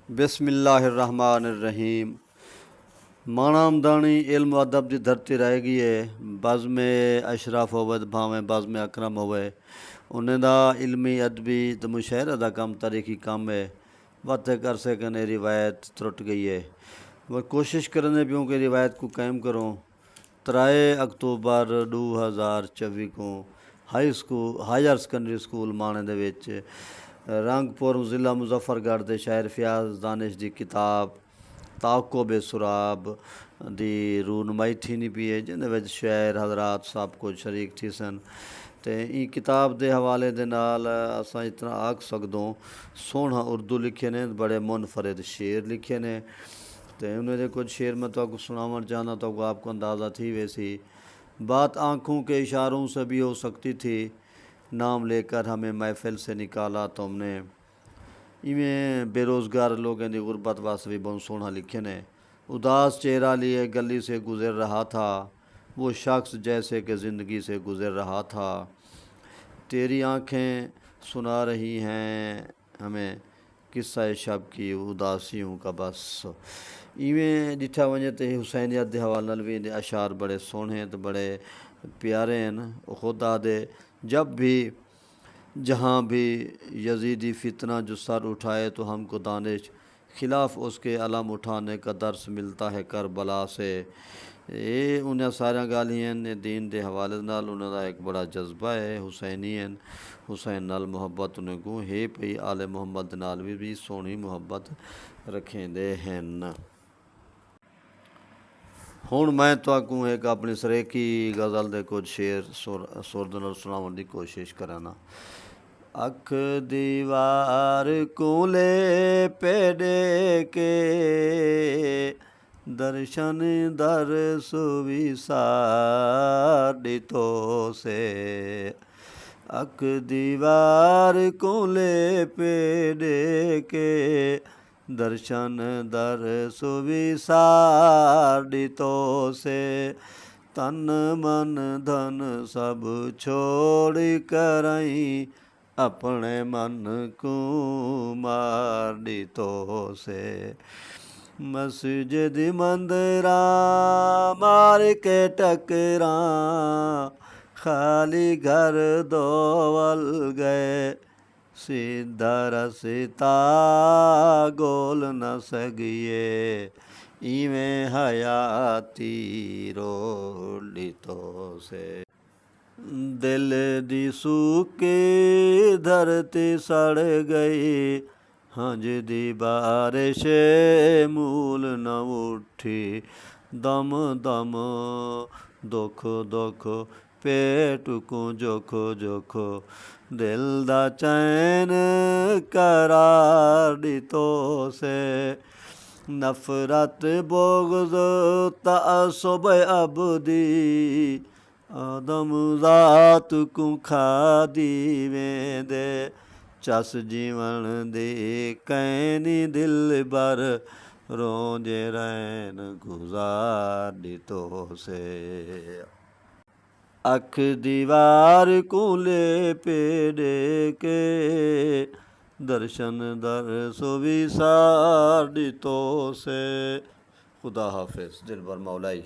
बिस्मिल्लाहिर्रहमानिर्रहीम। माणामदानी इल्म अदब की धरती रह गई है। बज़्म अशरफ होवे भावें बज़्म अकरम होवे, उन्हें दा इल्मी अदबी तो मुशायरे का काम तारीखी काम है। वाते कर सकने रिवायत त्रुट गई है, वह कोशिश करने पियों कि रिवायत को कायम करूँ। 3 अक्तूबर 2024 को हायर सकैंडरी स्कूल माणे दे विच रंगपुर ज़िला मुजफ्फरगढ़ के शायर फयाज़ दानिश की किताब ताक़ुब सुराब की रूनमाई थी पी है, जिन्हें शायर हजरात सब कुछ शरीक थी सन। तो ई किताब के हवाले दे नाल असां इतना आख सकदों, सोहना उर्दू लिखे ने, बड़े मुनफरिद शेर लिखे ने। तो उन्हें कुछ शेर मैं तो सुनावन चाहना, तो आपको अंदाज़ा थी वैसी। बात आँखों के इशारों से भी हो सकती थी, नाम लेकर हमें महफिल से निकाला तुमने। इवें बेरोज़गार लोगों की गुर्बत वास्ते भी बहुत सोहना लिखे ने। उदास चेहरा लिए गली से गुज़र रहा था, वो शख्स जैसे कि ज़िंदगी से गुज़र रहा था। तेरी आँखें सुना रही हैं हमें किस्सा शब की उदासियों का बस। इवें जिठा वजे तो हुसैनियत के हवाले नाल भी अशार बड़े सोहने तो बड़े प्यारे हैं। खुद आदे जब भी जहाँ भी यजीदी फितना जो सर उठाए तो हमको दानिश खिलाफ उसके अलम उठाने का दर्स मिलता है करबला से। ये उन्हें सारिया गालियां ने दीन के हवाले नाल उन्होंने एक बड़ा जज्बा है। हुसैनी हैं, हुसैन नाल मुहब्बत उन्हें को है पई, आले मुहम्मद नाल भी सोहनी मुहब्बत रखेंदे हैं। हुण मैं तुहानू एक अपनी सरेकी गज़ल के कुछ शेर सुर दे नाल सुनाउण की कोशिश कराना। अख दीवार कूले पेड़े के दर्शन दर सुविसार दितो से। अख दीवार कूले पेड़े के दर्शन दर सुविसार दितो से। तन मन धन सब छोड़ करई अपने मन को मार दितो से। मस्जिद मंदिरा मार के टकरा खाली घर दोवल गए। सीधा रस्ता गोल न सगिए इवें हयाती रोली तो से। दिल दी सूकी धरती सड़ गई, हंज दी बारिश मूल न उठी। दम दम दुख दुख पेट को जोख जोख दिल दा चैन करार दितो से। नफरत बोगज़ तअस्सुब अबदी आदम ज़ात को खादी वेंदे। चस जीवन दे कैनी दिल बर रोंजे रैन गुज़ार दितो से। अख दीवार कूले पेड़े के दर्शन दर सुविसार दितो से। खुदा हाफिज़। दिल बर मौलाई।